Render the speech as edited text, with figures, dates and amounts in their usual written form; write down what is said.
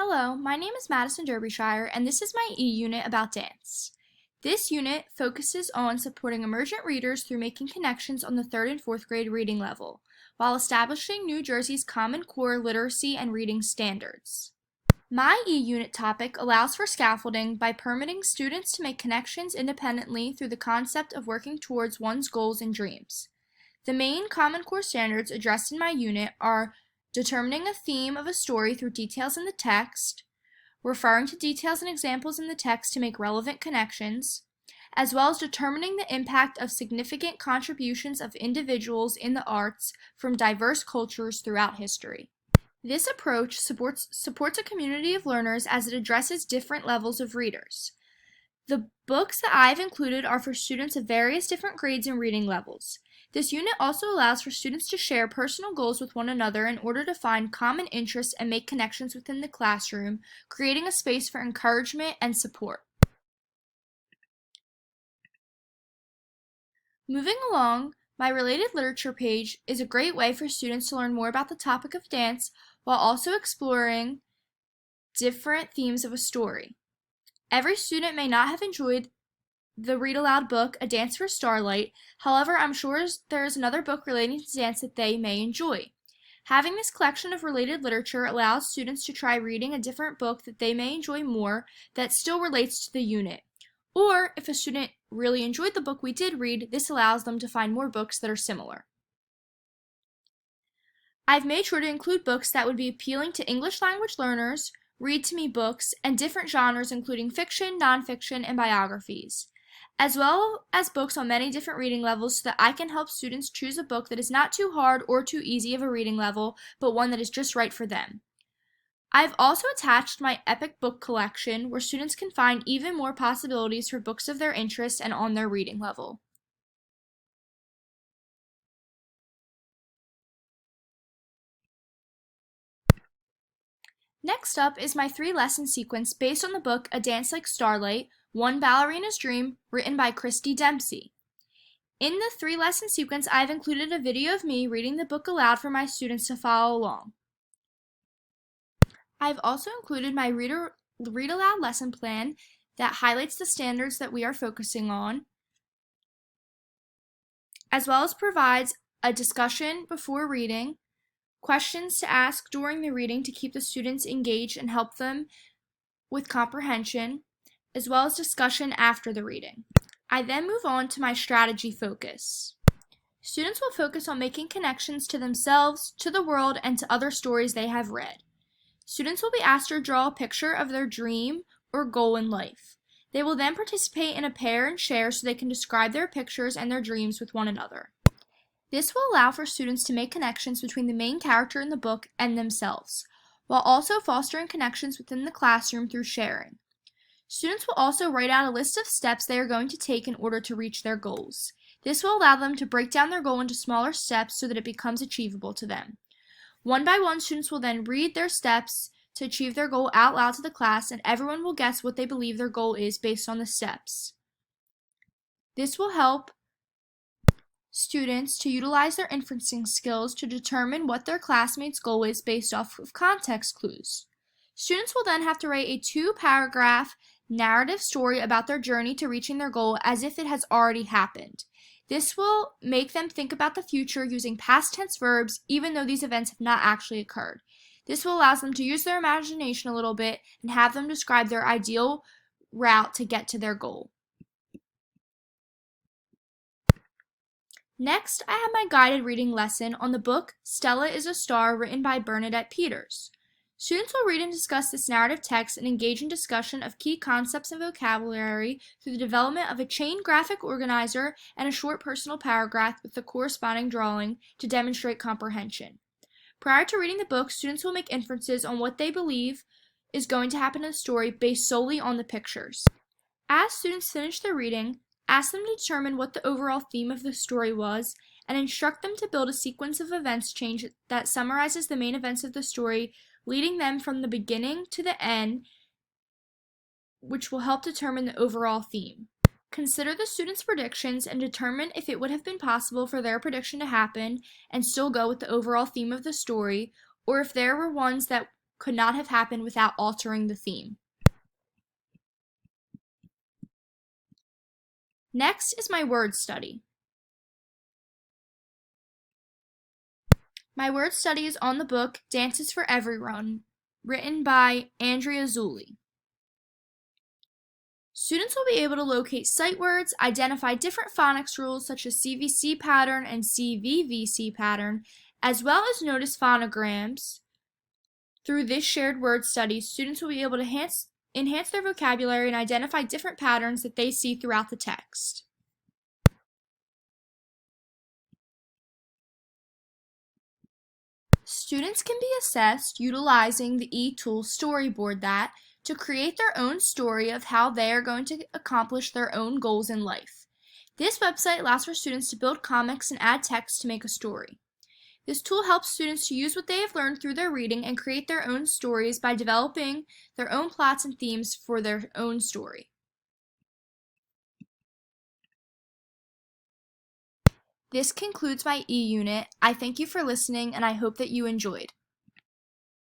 Hello, my name is Madison Derbyshire, and this is my E-Unit about dance. This unit focuses on supporting emergent readers through making connections on the 3rd and 4th grade reading level, while establishing New Jersey's Common Core literacy and reading standards. My E-Unit topic allows for scaffolding by permitting students to make connections independently through the concept of working towards one's goals and dreams. The main Common Core standards addressed in my unit are determining a theme of a story through details in the text, referring to details and examples in the text to make relevant connections, as well as determining the impact of significant contributions of individuals in the arts from diverse cultures throughout history. This approach supports a community of learners as it addresses different levels of readers. The books that I've included are for students of various different grades and reading levels. This unit also allows for students to share personal goals with one another in order to find common interests and make connections within the classroom, creating a space for encouragement and support. Moving along, my related literature page is a great way for students to learn more about the topic of dance while also exploring different themes of a story. Every student may not have enjoyed the Read Aloud book, A Dance for Starlight. However, I'm sure there is another book relating to dance that they may enjoy. Having this collection of related literature allows students to try reading a different book that they may enjoy more that still relates to the unit. Or, if a student really enjoyed the book we did read, this allows them to find more books that are similar. I've made sure to include books that would be appealing to English language learners, read-to-me books, and different genres including fiction, nonfiction, and biographies, as well as books on many different reading levels so that I can help students choose a book that is not too hard or too easy of a reading level, but one that is just right for them. I've also attached my epic book collection where students can find even more possibilities for books of their interest and on their reading level. Next up is my 3-lesson sequence based on the book A Dance Like Starlight, One Ballerina's Dream, written by Christy Dempsey. In the 3-lesson sequence, I've included a video of me reading the book aloud for my students to follow along. I've also included my Read Aloud lesson plan that highlights the standards that we are focusing on, as well as provides a discussion before reading, questions to ask during the reading to keep the students engaged and help them with comprehension, as well as discussion after the reading. I then move on to my strategy focus. Students will focus on making connections to themselves, to the world, and to other stories they have read. Students will be asked to draw a picture of their dream or goal in life. They will then participate in a pair and share so they can describe their pictures and their dreams with one another. This will allow for students to make connections between the main character in the book and themselves, while also fostering connections within the classroom through sharing. Students will also write out a list of steps they are going to take in order to reach their goals. This will allow them to break down their goal into smaller steps so that it becomes achievable to them. One by one, students will then read their steps to achieve their goal out loud to the class, and everyone will guess what they believe their goal is based on the steps. This will help students to utilize their inferencing skills to determine what their classmates' goal is based off of context clues. Students will then have to write a 2-paragraph narrative story about their journey to reaching their goal as if it has already happened. This will make them think about the future using past tense verbs even though these events have not actually occurred. This will allow them to use their imagination a little bit and have them describe their ideal route to get to their goal. Next, I have my guided reading lesson on the book Stella is a Star, written by Bernadette Peters. Students will read and discuss this narrative text and engage in discussion of key concepts and vocabulary through the development of a chain graphic organizer and a short personal paragraph with the corresponding drawing to demonstrate comprehension. Prior to reading the book, students will make inferences on what they believe is going to happen in the story based solely on the pictures. As students finish their reading, ask them to determine what the overall theme of the story was, and instruct them to build a sequence of events change that summarizes the main events of the story, leading them from the beginning to the end, which will help determine the overall theme. Consider the students' predictions and determine if it would have been possible for their prediction to happen and still go with the overall theme of the story, or if there were ones that could not have happened without altering the theme. Next is my word study. My word study is on the book Dances for Everyone, written by Andrea Zulli. Students will be able to locate sight words, identify different phonics rules such as CVC pattern and CVVC pattern, as well as notice phonograms. Through this shared word study, students will be able to enhance their vocabulary and identify different patterns that they see throughout the text. Students can be assessed utilizing the e-tool Storyboard That to create their own story of how they are going to accomplish their own goals in life. This website allows for students to build comics and add text to make a story. This tool helps students to use what they have learned through their reading and create their own stories by developing their own plots and themes for their own story. This concludes my e-unit. I thank you for listening and I hope that you enjoyed.